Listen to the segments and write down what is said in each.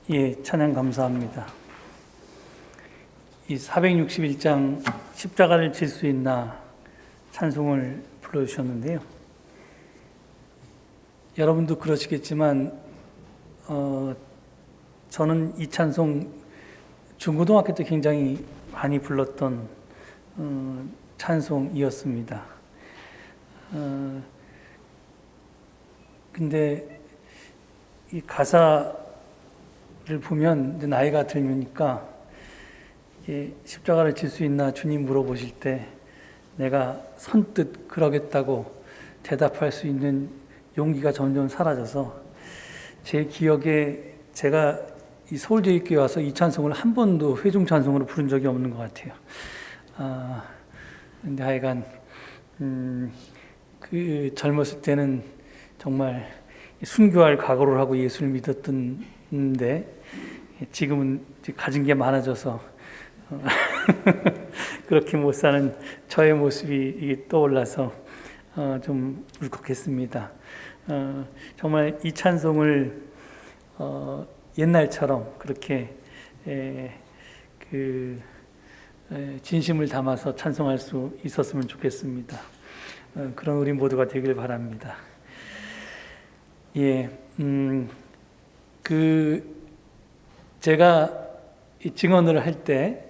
예, 찬양 감사합니다. 이 461장 십자가를 질 수 있나 찬송을 불러주셨는데요. 여러분도 그러시겠지만 저는 이 찬송 중고등학교 때 굉장히 많이 불렀던 찬송이었습니다. 근데 이 가사를 보면 이제 나이가 들으니까 이게 십자가를 질 수 있나 주님 물어보실 때 내가 선뜻 그러겠다고 대답할 수 있는 용기가 점점 사라져서 제 기억에 제가 이 서울제일교회 와서 이 찬송을 한 번도 회중 찬송으로 부른 적이 없는 것 같아요. 근데 하여간 그 젊었을 때는 정말 순교할 각오를 하고 예수를 믿었던데 지금은 가진 게 많아져서 그렇게 못 사는 저의 모습이 떠올라서 좀 울컥했습니다. 정말 이 찬송을 옛날처럼 그렇게 진심을 담아서 찬송할 수 있었으면 좋겠습니다. 그런 우리 모두가 되길 바랍니다. 예, 제가 이 증언을 할 때,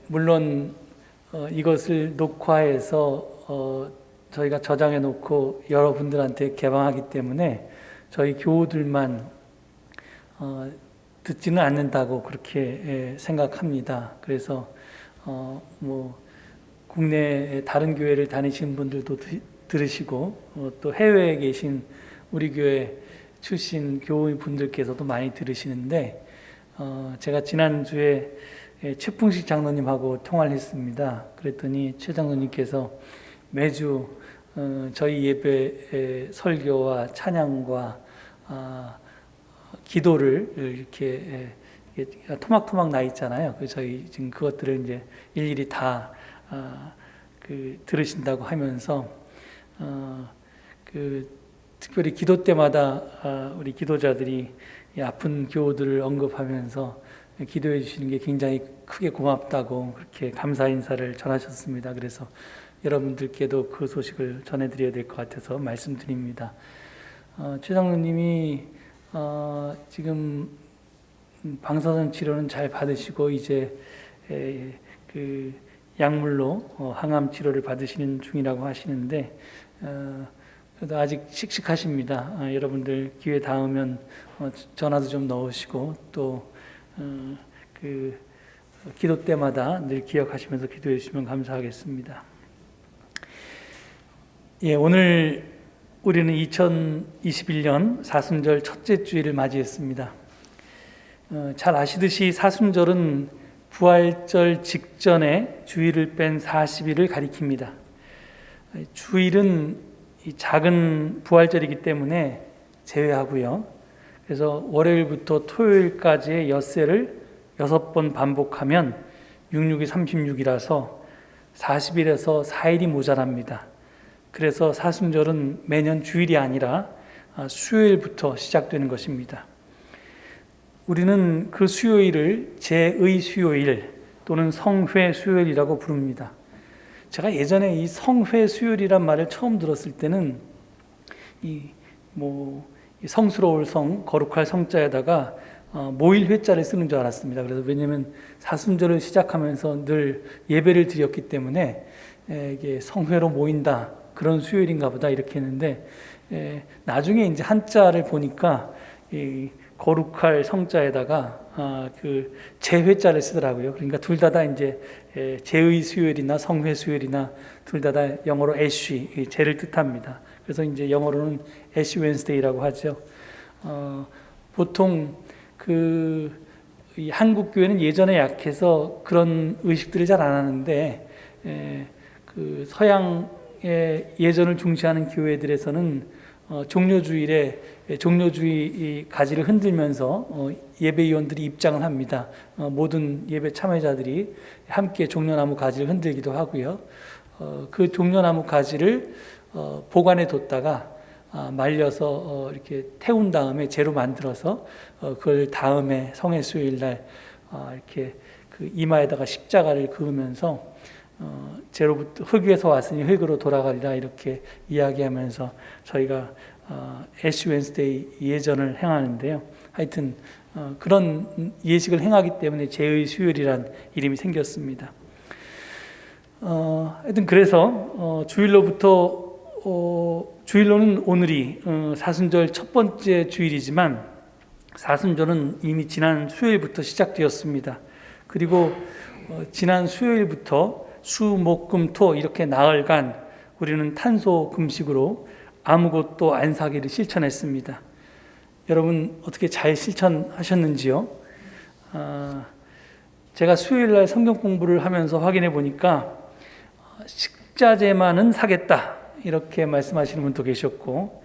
물론 이것을 녹화해서 저희가 저장해 놓고 여러분들한테 개방하기 때문에 저희 교우들만 듣지는 않는다고 그렇게 생각합니다. 그래서 국내 다른 교회를 다니시는 분들도 들으시고 또 해외에 계신 우리 교회 출신 교우분들께서도 많이 들으시는데 제가 지난주에 최풍식 장로님하고 통화를 했습니다. 그랬더니 최 장로님께서 매주 저희 예배 설교와 찬양과 기도를 이렇게 토막토막 나 있잖아요. 그래서 저희 지금 그것들을 이제 일일이 다 들으신다고 하면서 특별히 기도 때마다 우리 기도자들이 아픈 교우들을 언급하면서 기도해 주시는 게 굉장히 크게 고맙다고 그렇게 감사 인사를 전하셨습니다. 그래서 여러분들께도 그 소식을 전해드려야 될 것 같아서 말씀드립니다. 최 장로님이 지금 방사선 치료는 잘 받으시고 이제 그 약물로 항암 치료를 받으시는 중이라고 하시는데 그래도 아직 씩씩하십니다. 여러분들 기회 닿으면 전화도 좀 넣으시고 또 기도 때마다 늘 기억하시면서 기도해 주시면 감사하겠습니다. 예, 오늘 우리는 2021년 사순절 첫째 주일을 맞이했습니다. 잘 아시듯이 사순절은 부활절 직전에 주일을 뺀 40일을 가리킵니다. 주일은 이 작은 부활절이기 때문에 제외하고요. 그래서 월요일부터 토요일까지의 엿새를 6번 반복하면 66이 36이라서 40일에서 4일이 모자랍니다. 그래서 사순절은 매년 주일이 아니라 수요일부터 시작되는 것입니다. 우리는 그 수요일을 제의 수요일 또는 성회 수요일이라고 부릅니다. 제가 예전에 이 성회 수요일이란 말을 처음 들었을 때는 이 성스러울 성, 거룩할 성자에다가 모일 회자를 쓰는 줄 알았습니다. 그래서 왜냐하면 사순절을 시작하면서 늘 예배를 드렸기 때문에 이게 성회로 모인다 그런 수요일인가 보다 이렇게 했는데 나중에 이제 한자를 보니까 이 거룩할 성자에다가 제회자를 쓰더라고요. 그러니까 둘 다 이제 제의 수요일이나 성회 수요일이나 둘 다 영어로 애쉬, 제를 뜻합니다. 그래서 이제 영어로는 애쉬 웬스데이라고 하죠. 보통 이 한국 교회는 예전에 약해서 그런 의식들을 잘 안 하는데 서양의 예전을 중시하는 교회들에서는 종료주일에 종료주의 가지를 흔들면서 예배위원들이 입장을 합니다. 모든 예배 참여자들이 함께 종려나무 가지를 흔들기도 하고요. 그 종려나무 가지를 보관해 뒀다가 말려서 이렇게 태운 다음에 재로 만들어서 그걸 다음에 성회 수요일 날 이렇게 그 이마에다가 십자가를 그으면서 재로부터 흙 위에서 왔으니 흙으로 돌아가리라 이렇게 이야기하면서 저희가 애쉬 웬스데이 예전을 행하는데요. 하여튼 그런 예식을 행하기 때문에 제의 수요일이란 이름이 생겼습니다. 하여튼 그래서 주일로는 오늘이 사순절 첫 번째 주일이지만 사순절은 이미 지난 수요일부터 시작되었습니다. 그리고 지난 수요일부터 수, 목, 금, 토 이렇게 나흘간 우리는 탄소 금식으로 아무것도 안 사기를 실천했습니다. 여러분 어떻게 잘 실천하셨는지요? 제가 수요일날 성경 공부를 하면서 확인해 보니까 식자재만은 사겠다 이렇게 말씀하시는 분도 계셨고,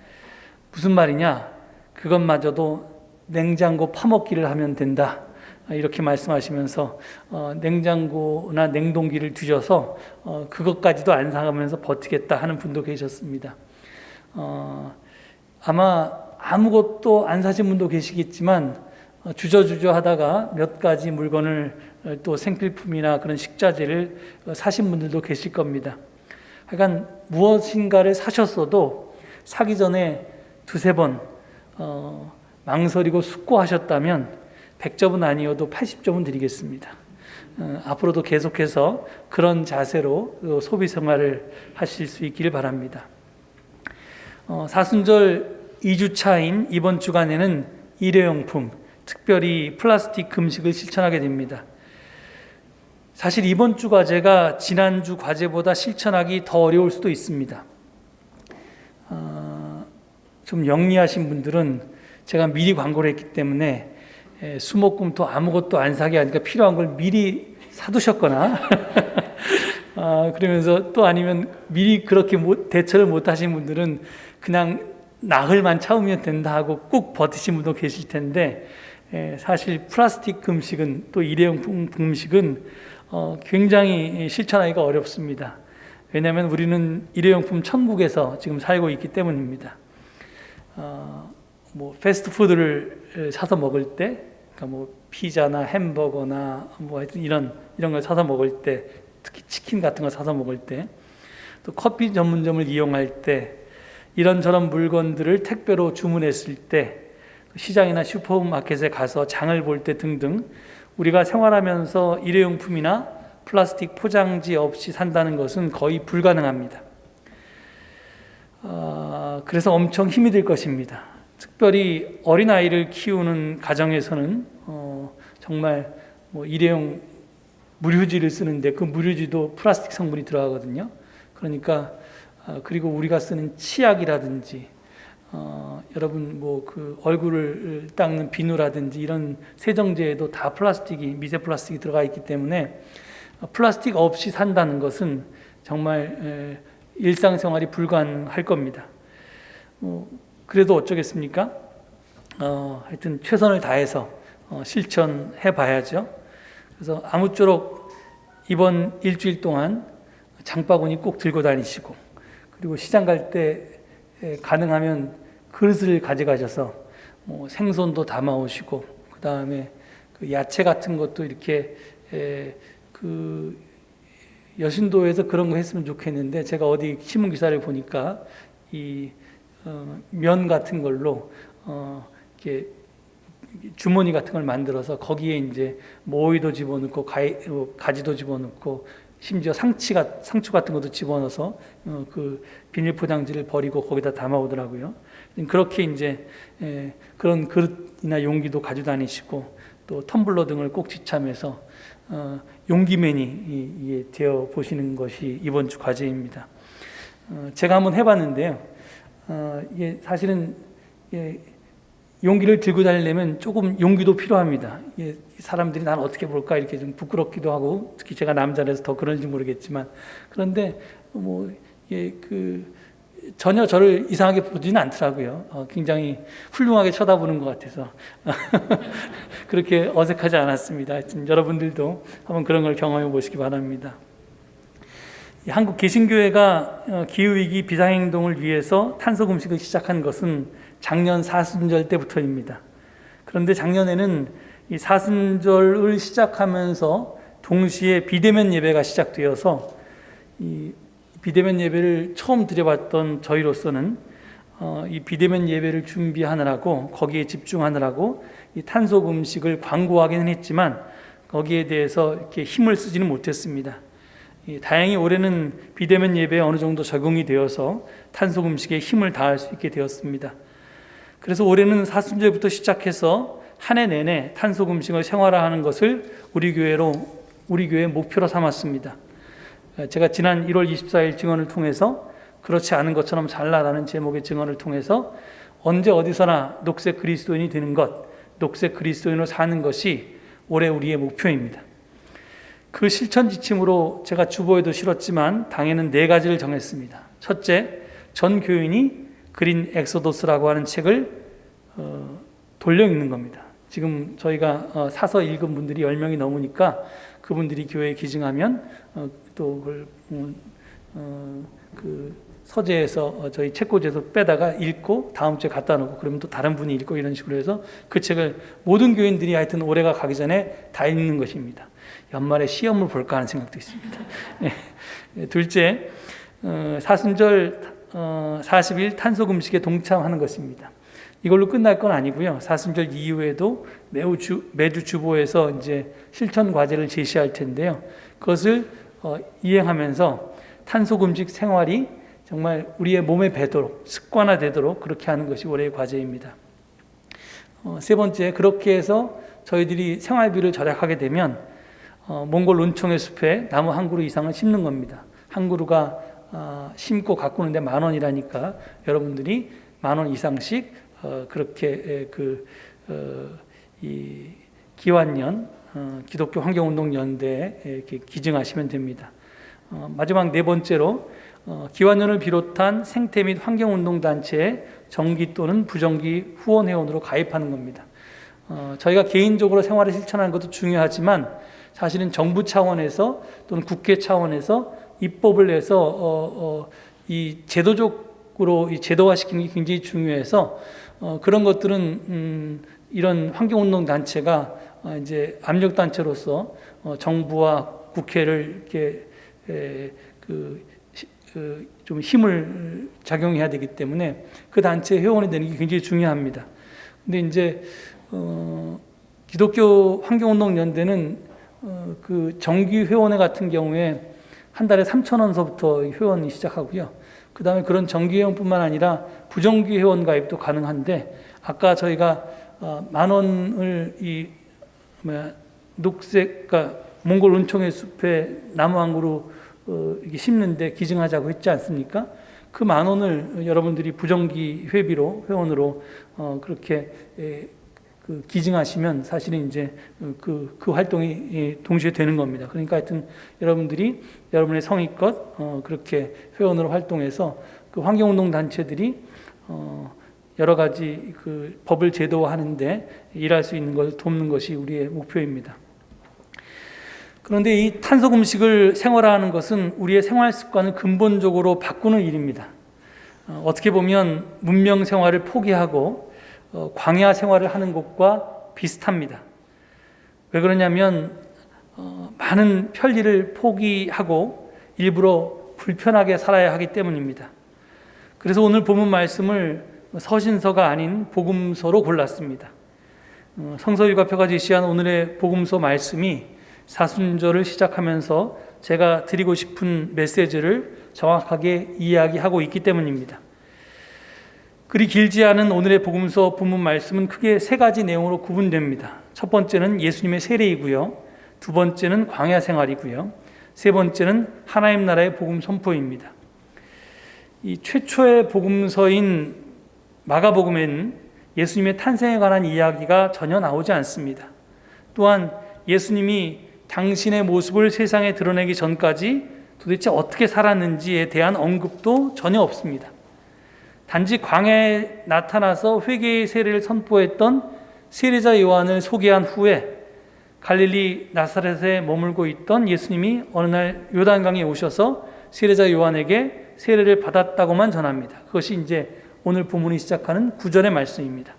무슨 말이냐, 그것마저도 냉장고 파먹기를 하면 된다 이렇게 말씀하시면서 냉장고나 냉동기를 뒤져서 그것까지도 안 사가면서 버티겠다 하는 분도 계셨습니다. 아마 아무것도 안 사신 분도 계시겠지만 주저주저 하다가 몇 가지 물건을 또 생필품이나 그런 식자재를 사신 분들도 계실 겁니다. 하여간 무엇인가를 사셨어도 사기 전에 두세 번 망설이고 숙고하셨다면 100점은 아니어도 80점은 드리겠습니다. 앞으로도 계속해서 그런 자세로 소비 생활을 하실 수 있기를 바랍니다. 사순절 2주차인 이번 주간에는 일회용품, 특별히 플라스틱 금식을 실천하게 됩니다. 사실 이번 주 과제가 지난주 과제보다 실천하기 더 어려울 수도 있습니다. 좀 영리하신 분들은 제가 미리 광고를 했기 때문에 수목금토 아무것도 안 사게 하니까 필요한 걸 미리 사두셨거나 그러면서 또 아니면 미리 그렇게 대처를 못 하신 분들은 그냥 나흘만 참으면 된다 하고 꾹 버티신 분도 계실 텐데, 사실 플라스틱 금식은 또 일회용품 금식은 굉장히 실천하기가 어렵습니다. 왜냐하면 우리는 일회용품 천국에서 지금 살고 있기 때문입니다. 패스트푸드를 사서 먹을 때, 그러니까 피자나 햄버거나 하여튼 이런 걸 사서 먹을 때, 특히 치킨 같은 거 사서 먹을 때, 또 커피 전문점을 이용할 때, 이런저런 물건들을 택배로 주문했을 때, 시장이나 슈퍼마켓에 가서 장을 볼 때 등등 우리가 생활하면서 일회용품이나 플라스틱 포장지 없이 산다는 것은 거의 불가능합니다. 그래서 엄청 힘이 들 것입니다. 특별히 어린아이를 키우는 가정에서는 정말 일회용 물휴지를 쓰는데 그 물휴지도 플라스틱 성분이 들어가거든요. 그러니까 그리고 우리가 쓰는 치약이라든지 여러분 그 얼굴을 닦는 비누라든지 이런 세정제에도 다 미세 플라스틱이 들어가 있기 때문에 플라스틱 없이 산다는 것은 정말 일상생활이 불가능할 겁니다. 그래도 어쩌겠습니까? 하여튼 최선을 다해서 실천해 봐야죠. 그래서 아무쪼록 이번 일주일 동안 장바구니 꼭 들고 다니시고, 그리고 시장 갈 때 가능하면 그릇을 가져가셔서 생선도 담아오시고, 그 다음에 그 야채 같은 것도 이렇게 그 여신도에서 그런 거 했으면 좋겠는데, 제가 어디 신문 기사를 보니까 이 면 같은 걸로 이렇게 주머니 같은 걸 만들어서 거기에 이제 오이도 집어넣고 가지도 집어넣고 심지어 상추 같은 것도 집어넣어서 그 비닐 포장지를 버리고 거기다 담아오더라고요. 그렇게 이제 그런 그릇이나 용기도 가지고 다니시고, 또 텀블러 등을 꼭 지참해서 용기맨이 되어 보시는 것이 이번 주 과제입니다. 제가 한번 해봤는데요. 이게 사실은 용기를 들고 다니려면 조금 용기도 필요합니다. 사람들이 난 어떻게 볼까 이렇게 좀 부끄럽기도 하고, 특히 제가 남자라서 더 그런지 모르겠지만, 그런데 전혀 저를 이상하게 보지는 않더라고요. 굉장히 훌륭하게 쳐다보는 것 같아서 그렇게 어색하지 않았습니다. 하여튼 여러분들도 한번 그런 걸 경험해 보시기 바랍니다. 이 한국 개신교회가 기후위기 비상행동을 위해서 탄소금식을 시작한 것은 작년 사순절 때부터입니다. 그런데 작년에는 이 사순절을 시작하면서 동시에 비대면 예배가 시작되어서 이 비대면 예배를 처음 드려봤던 저희로서는 이 비대면 예배를 준비하느라고 거기에 집중하느라고 이 탄소금식을 광고하기는 했지만 거기에 대해서 이렇게 힘을 쓰지는 못했습니다. 다행히 올해는 비대면 예배에 어느 정도 적응이 되어서 탄소금식에 힘을 다할 수 있게 되었습니다. 그래서 올해는 사순절부터 시작해서 한 해 내내 탄소금식을 생활화하는 것을 우리 교회의 목표로 삼았습니다. 제가 지난 1월 24일 증언을 통해서 그렇지 않은 것처럼 잘나라는 제목의 증언을 통해서 언제 어디서나 녹색 그리스도인이 되는 것, 녹색 그리스도인으로 사는 것이 올해 우리의 목표입니다. 그 실천 지침으로 제가 주보에도 실었지만 당에는 4가지를 정했습니다. 첫째, 전 교인이 그린 엑소더스라고 하는 책을 돌려 읽는 겁니다. 지금 저희가 사서 읽은 분들이 10명이 넘으니까 그분들이 교회에 기증하면 또 그걸 그 서재에서 저희 책꽂이에서 빼다가 읽고 다음 주에 갖다 놓고 그러면 또 다른 분이 읽고 이런 식으로 해서 그 책을 모든 교인들이 하여튼 올해가 가기 전에 다 읽는 것입니다. 연말에 시험을 볼까 하는 생각도 있습니다. 둘째, 사순절 40일 탄소금식에 동참하는 것입니다. 이걸로 끝날 건 아니고요. 사순절 이후에도 매주 주보에서 이제 실천 과제를 제시할 텐데요. 그것을 이행하면서 탄소금식 생활이 정말 우리의 몸에 배도록 습관화되도록 그렇게 하는 것이 올해의 과제입니다. 세 번째, 그렇게 해서 저희들이 생활비를 절약하게 되면 몽골 론총의 숲에 나무 한 그루 이상을 심는 겁니다. 한 그루가 심고 가꾸는데 10,000원이라니까 여러분들이 10,000원 이상씩 그렇게 이 기완연 기독교 환경운동연대에 이렇게 기증하시면 됩니다. 마지막 4번째로 기완연을 비롯한 생태 및 환경운동단체에 정기 또는 부정기 후원회원으로 가입하는 겁니다. 저희가 개인적으로 생활을 실천하는 것도 중요하지만 사실은 정부 차원에서 또는 국회 차원에서 입법을 내서 이 제도적으로 이 제도화시키는 게 굉장히 중요해서 그런 것들은 이런 환경운동단체가 이제 압력단체로서 정부와 국회를 이렇게 좀 힘을 작용해야 되기 때문에 그 단체에 회원이 되는 게 굉장히 중요합니다. 근데 이제 기독교 환경운동연대는 그 정기 회원회 같은 경우에 한 달에 3,000원서부터 회원이 시작하고요. 그 다음에 그런 정기 회원뿐만 아니라 부정기 회원 가입도 가능한데 아까 저희가 10,000원을 그러니까 몽골 은총의 숲에 나무 한 그루 이렇게 심는데 기증하자고 했지 않습니까? 그 10,000원을 여러분들이 부정기 회비로 회원으로 그렇게 기증하시면 사실은 이제 그 활동이 동시에 되는 겁니다. 그러니까 하여튼 여러분들이 여러분의 성의껏 그렇게 회원으로 활동해서 그 환경운동 단체들이 여러 가지 그 법을 제도화하는데 일할 수 있는 것을 돕는 것이 우리의 목표입니다. 그런데 이 탄소금식을 생활화하는 것은 우리의 생활 습관을 근본적으로 바꾸는 일입니다. 어떻게 보면 문명 생활을 포기하고 광야 생활을 하는 것과 비슷합니다. 왜 그러냐면 많은 편리를 포기하고 일부러 불편하게 살아야 하기 때문입니다. 그래서 오늘 본문 말씀을 서신서가 아닌 복음서로 골랐습니다. 성서율가표가 제시한 오늘의 복음서 말씀이 사순절을 시작하면서 제가 드리고 싶은 메시지를 정확하게 이야기하고 있기 때문입니다. 그리 길지 않은 오늘의 복음서 본문 말씀은 크게 3가지 내용으로 구분됩니다. 첫 번째는 예수님의 세례이고요. 두 번째는 광야 생활이고요. 세 번째는 하나님 나라의 복음 선포입니다. 이 최초의 복음서인 마가복음에는 예수님의 탄생에 관한 이야기가 전혀 나오지 않습니다. 또한 예수님이 당신의 모습을 세상에 드러내기 전까지 도대체 어떻게 살았는지에 대한 언급도 전혀 없습니다. 단지 광야에 나타나서 회개의 세례를 선포했던 세례자 요한을 소개한 후에 갈릴리 나사렛에 머물고 있던 예수님이 어느 날 요단강에 오셔서 세례자 요한에게 세례를 받았다고만 전합니다. 그것이 이제 오늘 본문이 시작하는 9절의 말씀입니다.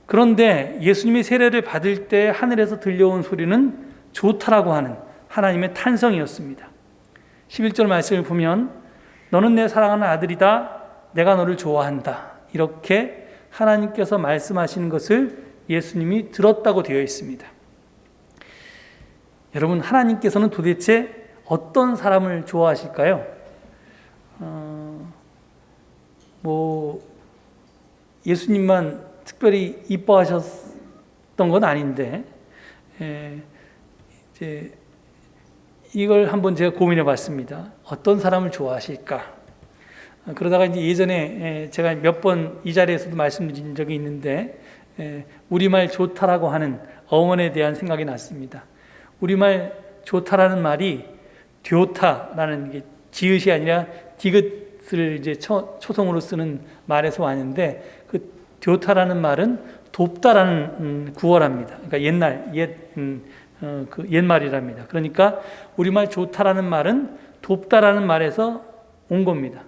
그런데 예수님이 세례를 받을 때 하늘에서 들려온 소리는 좋다라고 하는 하나님의 탄성이었습니다. 11절 말씀을 보면 너는 내 사랑하는 아들이다. 내가 너를 좋아한다. 이렇게 하나님께서 말씀하시는 것을 예수님이 들었다고 되어 있습니다. 여러분, 하나님께서는 도대체 어떤 사람을 좋아하실까요? 예수님만 특별히 이뻐하셨던 건 아닌데, 이제 이걸 한번 제가 고민해 봤습니다. 어떤 사람을 좋아하실까? 그러다가 이제 예전에 제가 몇 번 이 자리에서도 말씀드린 적이 있는데, 우리말 좋다라고 하는 어원에 대한 생각이 났습니다. 우리말 좋다라는 말이 듀오타라는 게 지읒이 아니라 디귿을 이제 초성으로 쓰는 말에서 왔는데, 그 듀오타라는 말은 돕다라는 구어랍니다. 그러니까 옛말이랍니다. 그러니까 우리말 좋다라는 말은 돕다라는 말에서 온 겁니다.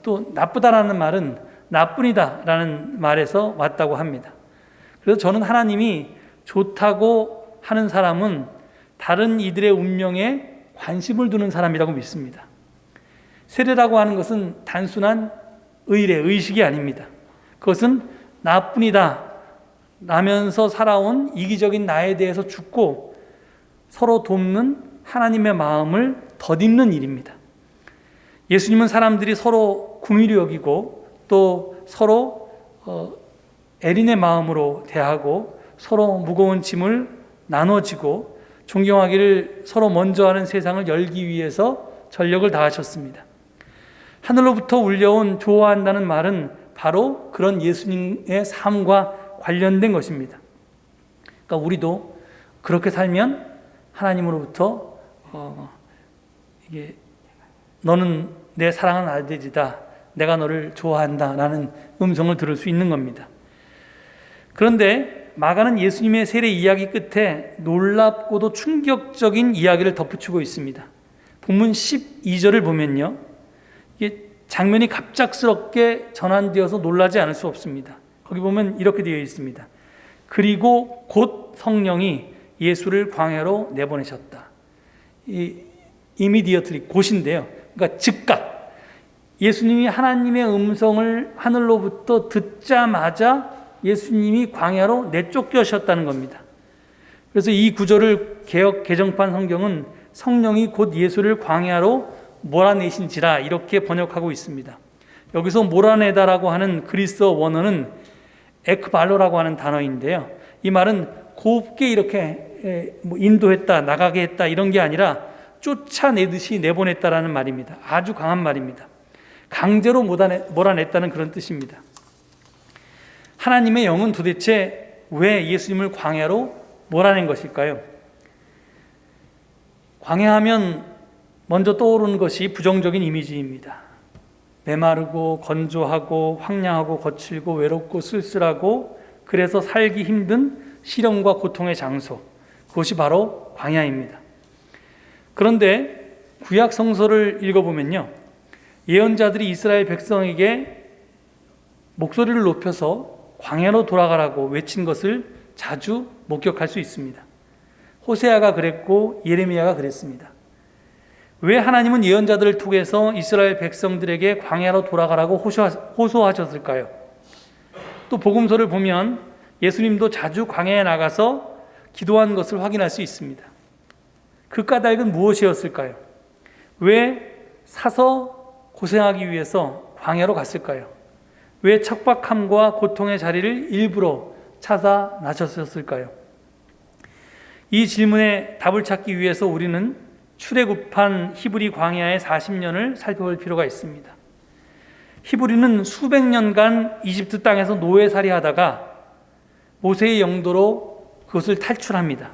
또 나쁘다라는 말은 나뿐이다라는 말에서 왔다고 합니다. 그래서 저는 하나님이 좋다고 하는 사람은 다른 이들의 운명에 관심을 두는 사람이라고 믿습니다. 세례라고 하는 것은 단순한 의식이 아닙니다. 그것은 나뿐이다 라면서 살아온 이기적인 나에 대해서 죽고 서로 돕는 하나님의 마음을 덧입는 일입니다. 예수님은 사람들이 서로 긍휼히 여기고 또 서로 애린의 마음으로 대하고 서로 무거운 짐을 나눠지고 존경하기를 서로 먼저 하는 세상을 열기 위해서 전력을 다하셨습니다. 하늘로부터 울려온 좋아한다는 말은 바로 그런 예수님의 삶과 관련된 것입니다. 그러니까 우리도 그렇게 살면 하나님으로부터 이게 너는 내 사랑하는 아들이다. 내가 너를 좋아한다. 라는 음성을 들을 수 있는 겁니다. 그런데 마가는 예수님의 세례 이야기 끝에 놀랍고도 충격적인 이야기를 덧붙이고 있습니다. 본문 12절을 보면요. 이게 장면이 갑작스럽게 전환되어서 놀라지 않을 수 없습니다. 거기 보면 이렇게 되어 있습니다. 그리고 곧 성령이 예수를 광야로 내보내셨다. immediately, 곧인데요. 그러니까 즉각. 예수님이 하나님의 음성을 하늘로부터 듣자마자 예수님이 광야로 내쫓겨셨다는 겁니다. 그래서 이 구절을 개역 개정판 성경은 성령이 곧 예수를 광야로 몰아내신지라 이렇게 번역하고 있습니다. 여기서 몰아내다라고 하는 그리스어 원어는 에크발로라고 하는 단어인데요. 이 말은 곱게 이렇게 인도했다, 나가게 했다 이런 게 아니라 쫓아내듯이 내보냈다라는 말입니다. 아주 강한 말입니다. 강제로 몰아냈다는 그런 뜻입니다. 하나님의 영은 도대체 왜 예수님을 광야로 몰아낸 것일까요? 광야하면 먼저 떠오르는 것이 부정적인 이미지입니다. 메마르고 건조하고 황량하고 거칠고 외롭고 쓸쓸하고 그래서 살기 힘든 시련과 고통의 장소, 그것이 바로 광야입니다. 그런데 구약 성서를 읽어보면요, 예언자들이 이스라엘 백성에게 목소리를 높여서 광야로 돌아가라고 외친 것을 자주 목격할 수 있습니다. 호세아가 그랬고 예레미야가 그랬습니다. 왜 하나님은 예언자들을 통해서 이스라엘 백성들에게 광야로 돌아가라고 호소하셨을까요? 또 복음서를 보면 예수님도 자주 광야에 나가서 기도한 것을 확인할 수 있습니다. 그 까닭은 무엇이었을까요? 왜 사서 고생하기 위해서 광야로 갔을까요? 왜 척박함과 고통의 자리를 일부러 찾아 나섰을까요? 이 질문에 답을 찾기 위해서 우리는 출애굽한 히브리 광야의 40년을 살펴볼 필요가 있습니다. 히브리는 수백 년간 이집트 땅에서 노예살이 하다가 모세의 영도로 그것을 탈출합니다.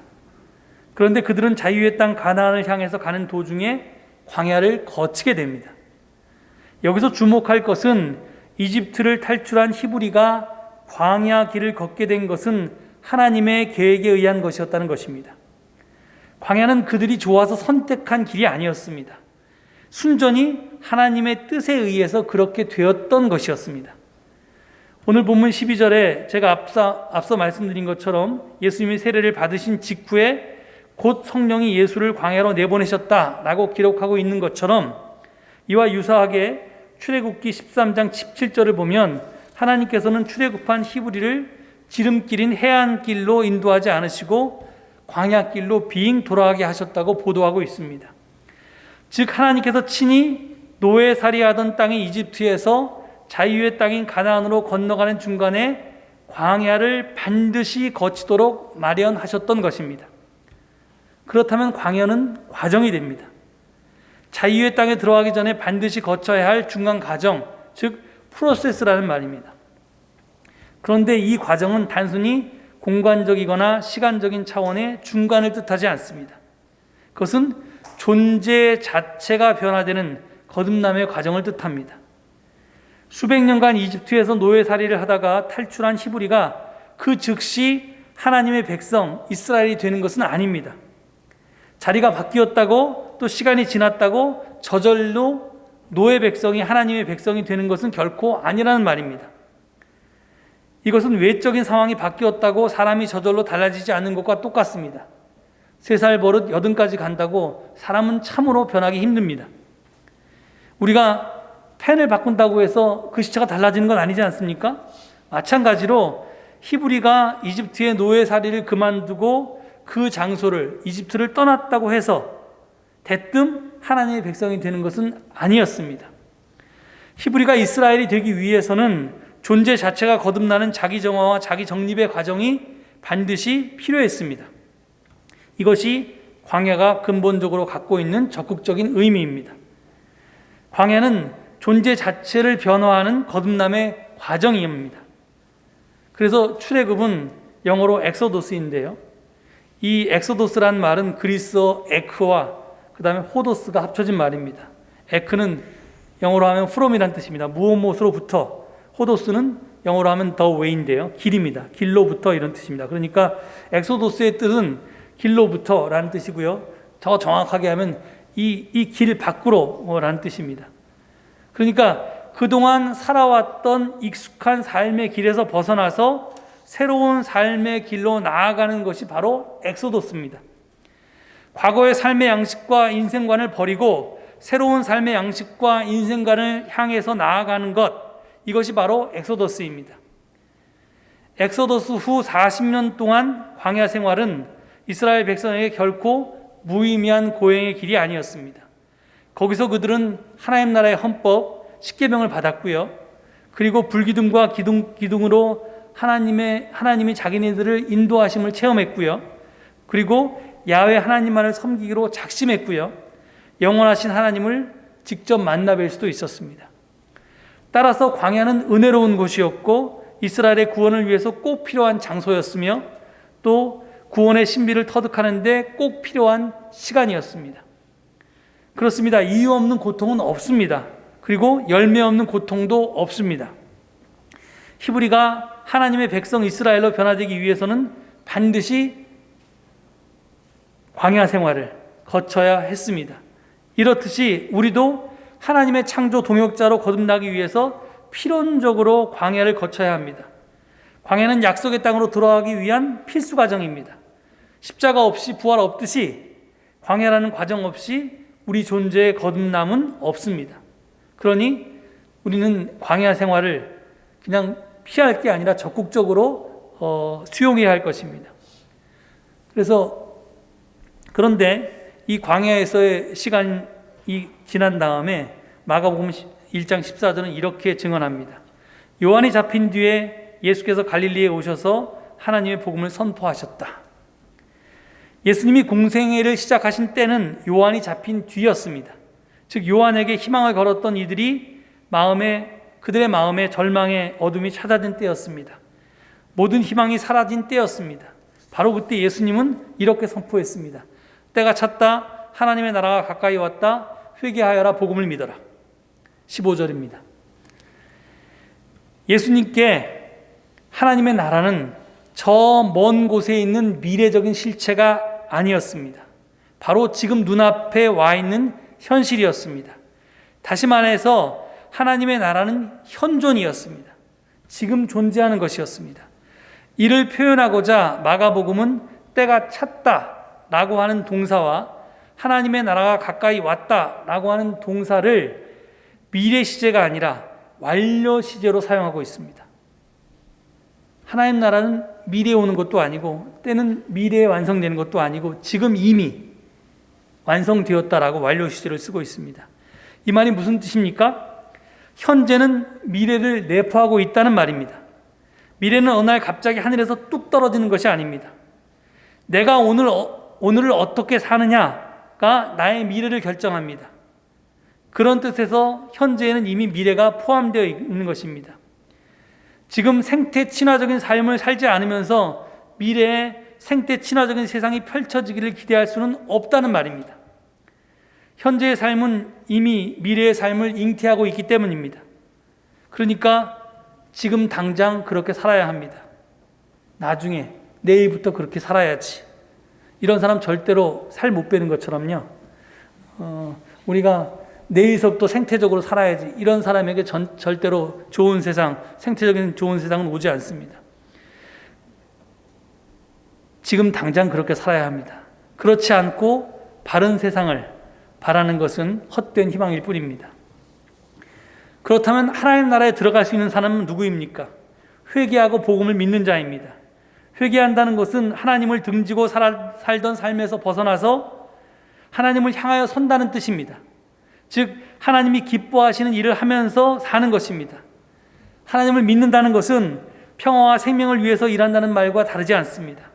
그런데 그들은 자유의 땅 가나안을 향해서 가는 도중에 광야를 거치게 됩니다. 여기서 주목할 것은 이집트를 탈출한 히브리가 광야 길을 걷게 된 것은 하나님의 계획에 의한 것이었다는 것입니다. 광야는 그들이 좋아서 선택한 길이 아니었습니다. 순전히 하나님의 뜻에 의해서 그렇게 되었던 것이었습니다. 오늘 본문 12절에 제가 앞서 말씀드린 것처럼 예수님이 세례를 받으신 직후에 곧 성령이 예수를 광야로 내보내셨다라고 기록하고 있는 것처럼 이와 유사하게 출애굽기 13장 17절을 보면 하나님께서는 출애굽한 히브리를 지름길인 해안길로 인도하지 않으시고 광야길로 빙 돌아가게 하셨다고 보도하고 있습니다. 즉 하나님께서 친히 노예살이하던 땅인 이집트에서 자유의 땅인 가나안으로 건너가는 중간에 광야를 반드시 거치도록 마련하셨던 것입니다. 그렇다면 광야는 과정이 됩니다. 자유의 땅에 들어가기 전에 반드시 거쳐야 할 중간 과정, 즉 프로세스라는 말입니다. 그런데 이 과정은 단순히 공간적이거나 시간적인 차원의 중간을 뜻하지 않습니다. 그것은 존재 자체가 변화되는 거듭남의 과정을 뜻합니다. 수백 년간 이집트에서 노예살이를 하다가 탈출한 히브리가 그 즉시 하나님의 백성 이스라엘이 되는 것은 아닙니다. 자리가 바뀌었다고 또 시간이 지났다고 저절로 노예 백성이 하나님의 백성이 되는 것은 결코 아니라는 말입니다. 이것은 외적인 상황이 바뀌었다고 사람이 저절로 달라지지 않는 것과 똑같습니다. 3살 버릇 80까지 간다고 사람은 참으로 변하기 힘듭니다. 우리가 펜을 바꾼다고 해서 글씨체가 달라지는 건 아니지 않습니까? 마찬가지로 히브리가 이집트의 노예살이를 그만두고 그 장소를 이집트를 떠났다고 해서 대뜸 하나님의 백성이 되는 것은 아니었습니다. 히브리가 이스라엘이 되기 위해서는 존재 자체가 거듭나는 자기 정화와 자기 정립의 과정이 반드시 필요했습니다. 이것이 광야가 근본적으로 갖고 있는 적극적인 의미입니다. 광야는 존재 자체를 변화하는 거듭남의 과정입니다. 그래서 출애굽은 영어로 엑소도스인데요. 이 엑소도스란 말은 그리스어 에크와 그 다음에 호도스가 합쳐진 말입니다. 에크는 영어로 하면 from이란 뜻입니다. 무엇으로부터. 호도스는 영어로 하면 the way인데요. 길입니다. 길로부터 이런 뜻입니다. 그러니까 엑소도스의 뜻은 길로부터라는 뜻이고요. 더 정확하게 하면 이 길 밖으로라는 뜻입니다. 그러니까 그동안 살아왔던 익숙한 삶의 길에서 벗어나서 새로운 삶의 길로 나아가는 것이 바로 엑소도스입니다. 과거의 삶의 양식과 인생관을 버리고 새로운 삶의 양식과 인생관을 향해서 나아가는 것, 이것이 바로 엑소더스입니다. 엑소더스 후 40년 동안 광야 생활은 이스라엘 백성에게 결코 무의미한 고행의 길이 아니었습니다. 거기서 그들은 하나님 나라의 헌법, 십계명을 받았고요. 그리고 불기둥과 기둥으로 하나님이 자기네들을 인도하심을 체험했고요. 그리고 야훼 하나님만을 섬기기로 작심했고요. 영원하신 하나님을 직접 만나뵐 수도 있었습니다. 따라서 광야는 은혜로운 곳이었고 이스라엘의 구원을 위해서 꼭 필요한 장소였으며 또 구원의 신비를 터득하는 데 꼭 필요한 시간이었습니다. 그렇습니다. 이유 없는 고통은 없습니다. 그리고 열매 없는 고통도 없습니다. 히브리가 하나님의 백성 이스라엘로 변화되기 위해서는 반드시 광야 생활을 거쳐야 했습니다. 이렇듯이 우리도 하나님의 창조 동역자로 거듭나기 위해서 필연적으로 광야를 거쳐야 합니다. 광야는 약속의 땅으로 들어가기 위한 필수 과정입니다. 십자가 없이 부활 없듯이 광야라는 과정 없이 우리 존재의 거듭남은 없습니다. 그러니 우리는 광야 생활을 그냥 피할 게 아니라 적극적으로 수용해야 할 것입니다. 그런데 이 광야에서의 시간이 지난 다음에 마가복음 1장 14절은 이렇게 증언합니다. 요한이 잡힌 뒤에 예수께서 갈릴리에 오셔서 하나님의 복음을 선포하셨다. 예수님이 공생애를 시작하신 때는 요한이 잡힌 뒤였습니다. 즉 요한에게 희망을 걸었던 이들이 그들의 마음에 절망의 어둠이 찾아든 때였습니다. 모든 희망이 사라진 때였습니다. 바로 그때 예수님은 이렇게 선포했습니다. 때가 찼다. 하나님의 나라가 가까이 왔다. 회개하여라. 복음을 믿어라. 15절입니다. 예수님께 하나님의 나라는 저 먼 곳에 있는 미래적인 실체가 아니었습니다. 바로 지금 눈앞에 와 있는 현실이었습니다. 다시 말해서 하나님의 나라는 현존이었습니다. 지금 존재하는 것이었습니다. 이를 표현하고자 마가복음은 때가 찼다라고 하는 동사와 하나님의 나라가 가까이 왔다라고 하는 동사를 미래 시제가 아니라 완료 시제로 사용하고 있습니다. 하나님 나라는 미래에 오는 것도 아니고 때는 미래에 완성되는 것도 아니고 지금 이미 완성되었다라고 완료 시제를 쓰고 있습니다. 이 말이 무슨 뜻입니까? 현재는 미래를 내포하고 있다는 말입니다. 미래는 어느 날 갑자기 하늘에서 뚝 떨어지는 것이 아닙니다. 내가 오늘을 어떻게 사느냐가 나의 미래를 결정합니다. 그런 뜻에서 현재에는 이미 미래가 포함되어 있는 것입니다. 지금 생태 친화적인 삶을 살지 않으면서 미래에 생태 친화적인 세상이 펼쳐지기를 기대할 수는 없다는 말입니다. 현재의 삶은 이미 미래의 삶을 잉태하고 있기 때문입니다. 그러니까 지금 당장 그렇게 살아야 합니다. 나중에 내일부터 그렇게 살아야지. 이런 사람 절대로 살 못 빼는 것처럼요. 우리가 내일서부터 생태적으로 살아야지. 이런 사람에게 절대로 좋은 세상, 생태적인 좋은 세상은 오지 않습니다. 지금 당장 그렇게 살아야 합니다. 그렇지 않고 바른 세상을 바라는 것은 헛된 희망일 뿐입니다. 그렇다면 하나님 나라에 들어갈 수 있는 사람은 누구입니까? 회개하고 복음을 믿는 자입니다. 회개한다는 것은 하나님을 등지고 살던 삶에서 벗어나서 하나님을 향하여 선다는 뜻입니다. 즉 하나님이 기뻐하시는 일을 하면서 사는 것입니다. 하나님을 믿는다는 것은 평화와 생명을 위해서 일한다는 말과 다르지 않습니다.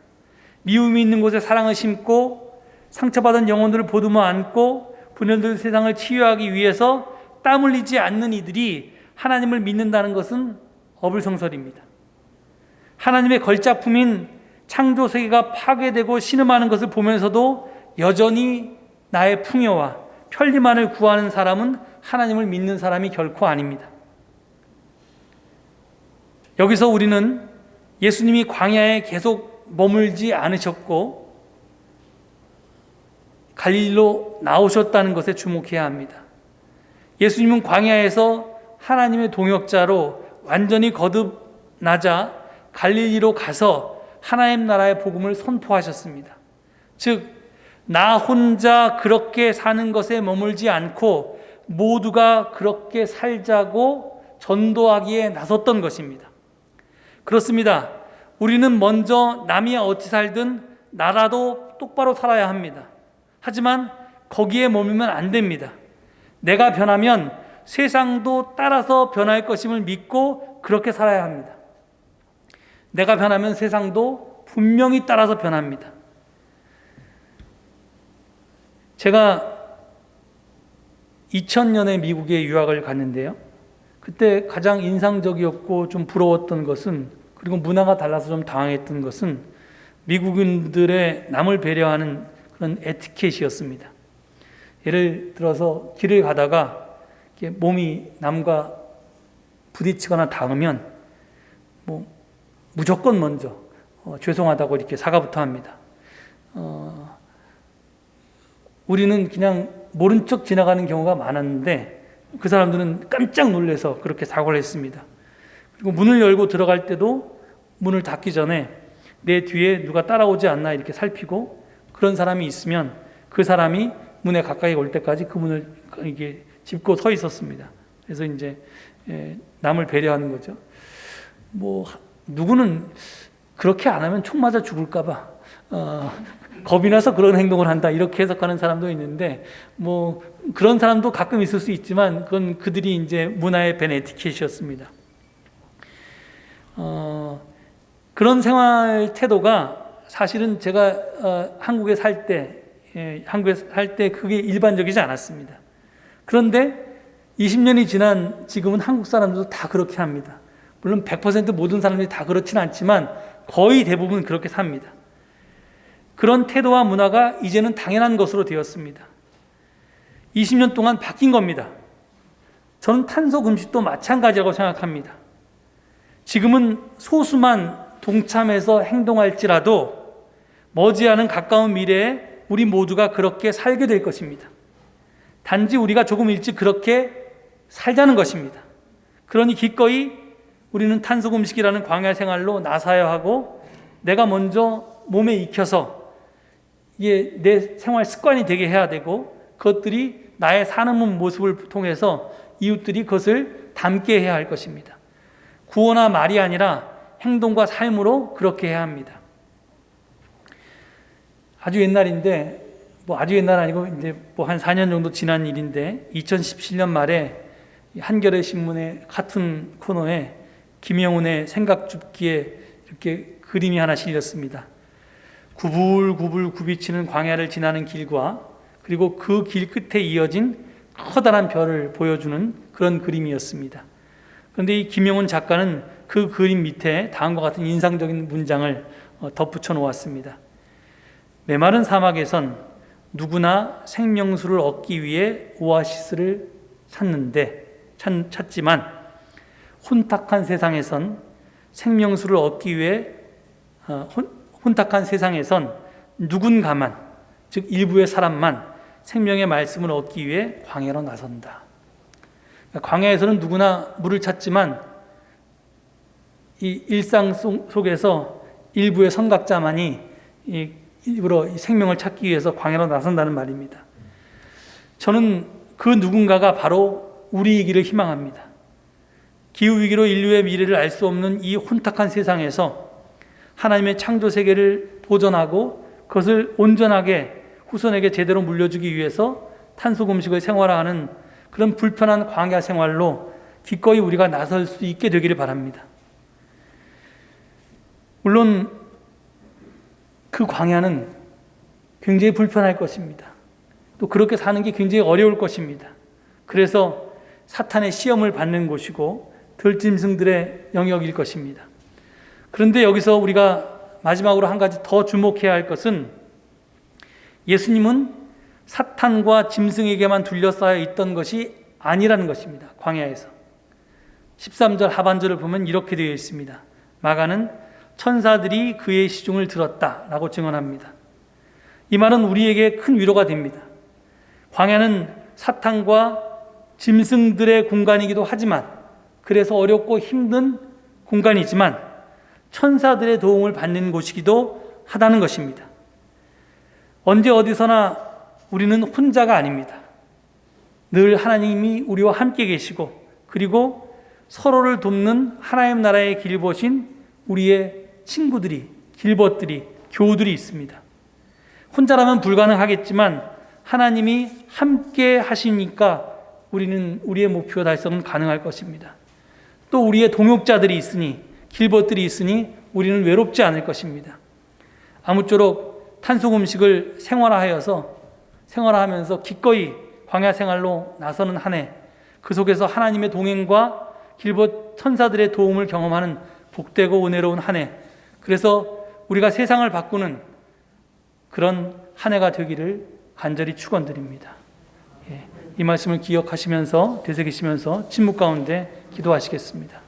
미움이 있는 곳에 사랑을 심고 상처받은 영혼들을 보듬어 안고 분열된 세상을 치유하기 위해서 땀 흘리지 않는 이들이 하나님을 믿는다는 것은 어불성설입니다. 하나님의 걸작품인 창조 세계가 파괴되고 신음하는 것을 보면서도 여전히 나의 풍요와 편리만을 구하는 사람은 하나님을 믿는 사람이 결코 아닙니다. 여기서 우리는 예수님이 광야에 계속 머물지 않으셨고 갈릴리로 나오셨다는 것에 주목해야 합니다. 예수님은 광야에서 하나님의 동역자로 완전히 거듭나자 갈릴리로 가서 하나님 나라의 복음을 선포하셨습니다. 즉, 나 혼자 그렇게 사는 것에 머물지 않고 모두가 그렇게 살자고 전도하기에 나섰던 것입니다. 그렇습니다. 우리는 먼저 남이 어찌 살든 나라도 똑바로 살아야 합니다. 하지만 거기에 머물면 안 됩니다. 내가 변하면 세상도 따라서 변할 것임을 믿고 그렇게 살아야 합니다. 내가 변하면 세상도 분명히 따라서 변합니다. 제가 2000년에 미국에 유학을 갔는데요. 그때 가장 인상적이었고 좀 부러웠던 것은, 그리고 문화가 달라서 좀 당황했던 것은 미국인들의 남을 배려하는 그런 에티켓이었습니다. 예를 들어서 길을 가다가 몸이 남과 부딪히거나 닿으면 무조건 먼저 죄송하다고 이렇게 사과부터 합니다. 우리는 그냥 모른 척 지나가는 경우가 많았는데 그 사람들은 깜짝 놀라서 그렇게 사과를 했습니다. 그리고 문을 열고 들어갈 때도 문을 닫기 전에 내 뒤에 누가 따라오지 않나 이렇게 살피고, 그런 사람이 있으면 그 사람이 문에 가까이 올 때까지 그 문을 이게 짚고 서 있었습니다. 그래서 이제 남을 배려하는 거죠. 누구는 그렇게 안 하면 총 맞아 죽을까봐 겁이 나서 그런 행동을 한다 이렇게 해석하는 사람도 있는데, 그런 사람도 가끔 있을 수 있지만 그건 그들이 이제 문화의 밴 에티켓이었습니다. 그런 생활 태도가 사실은 제가 한국에 살 때 그게 일반적이지 않았습니다. 그런데 20년이 지난 지금은 한국 사람들도 다 그렇게 합니다. 물론 100% 모든 사람들이 다 그렇지는 않지만 거의 대부분 그렇게 삽니다. 그런 태도와 문화가 이제는 당연한 것으로 되었습니다. 20년 동안 바뀐 겁니다. 저는 탄소 금식도 마찬가지라고 생각합니다. 지금은 소수만 동참해서 행동할지라도 머지않은 가까운 미래에 우리 모두가 그렇게 살게 될 것입니다. 단지 우리가 조금 일찍 그렇게 살자는 것입니다. 그러니 기꺼이 우리는 탄수금식이라는 광야 생활로 나서야 하고, 내가 먼저 몸에 익혀서 이게 내 생활 습관이 되게 해야 되고, 그것들이 나의 사는 모습을 통해서 이웃들이 그것을 닮게 해야 할 것입니다. 구호나 말이 아니라 행동과 삶으로 그렇게 해야 합니다. 아주 옛날인데, 아주 옛날 아니고 이제 한 4년 정도 지난 일인데, 2017년 말에 한겨레 신문의 같은 코너에 김영훈의 생각줍기에 이렇게 그림이 하나 실렸습니다. 구불구불 굽이치는 광야를 지나는 길과, 그리고 그 길 끝에 이어진 커다란 별을 보여주는 그런 그림이었습니다. 그런데 이 김영훈 작가는 그 그림 밑에 다음과 같은 인상적인 문장을 덧붙여 놓았습니다. 메마른 사막에선 누구나 생명수를 얻기 위해 오아시스를 찾지만 혼탁한 세상에선 생명수를 얻기 위해 혼탁한 세상에선 누군가만, 즉 일부의 사람만 생명의 말씀을 얻기 위해 광야로 나선다. 광야에서는 누구나 물을 찾지만 이 일상 속에서 일부의 선각자만이 일부러 생명을 찾기 위해서 광야로 나선다는 말입니다. 저는 그 누군가가 바로 우리이기를 희망합니다. 기후위기로 인류의 미래를 알 수 없는 이 혼탁한 세상에서 하나님의 창조 세계를 보존하고 그것을 온전하게 후손에게 제대로 물려주기 위해서 탄수금식을 생활화하는 그런 불편한 광야 생활로 기꺼이 우리가 나설 수 있게 되기를 바랍니다. 물론 그 광야는 굉장히 불편할 것입니다. 또 그렇게 사는 게 굉장히 어려울 것입니다. 그래서 사탄의 시험을 받는 곳이고 들짐승들의 영역일 것입니다. 그런데 여기서 우리가 마지막으로 한 가지 더 주목해야 할 것은, 예수님은 사탄과 짐승에게만 둘러싸여 있던 것이 아니라는 것입니다. 광야에서 13절 하반절을 보면 이렇게 되어 있습니다. 마가는 천사들이 그의 시중을 들었다라고 증언합니다. 이 말은 우리에게 큰 위로가 됩니다. 광야는 사탄과 짐승들의 공간이기도 하지만, 그래서 어렵고 힘든 공간이지만 천사들의 도움을 받는 곳이기도 하다는 것입니다. 언제 어디서나 우리는 혼자가 아닙니다. 늘 하나님이 우리와 함께 계시고, 그리고 서로를 돕는 하나님 나라의 길벗인 우리의 친구들이, 길벗들이, 교우들이 있습니다. 혼자라면 불가능하겠지만 하나님이 함께 하시니까 우리는 우리의 목표 달성은 가능할 것입니다. 또 우리의 동역자들이 있으니, 길벗들이 있으니 우리는 외롭지 않을 것입니다. 아무쪼록 탄수금식을 생활화하면서 기꺼이 광야 생활로 나서는 한 해, 그 속에서 하나님의 동행과 길벗 천사들의 도움을 경험하는 복되고 은혜로운 한 해, 그래서 우리가 세상을 바꾸는 그런 한 해가 되기를 간절히 축원드립니다. 이 말씀을 기억하시면서 되새기시면서 침묵 가운데 기도하시겠습니다.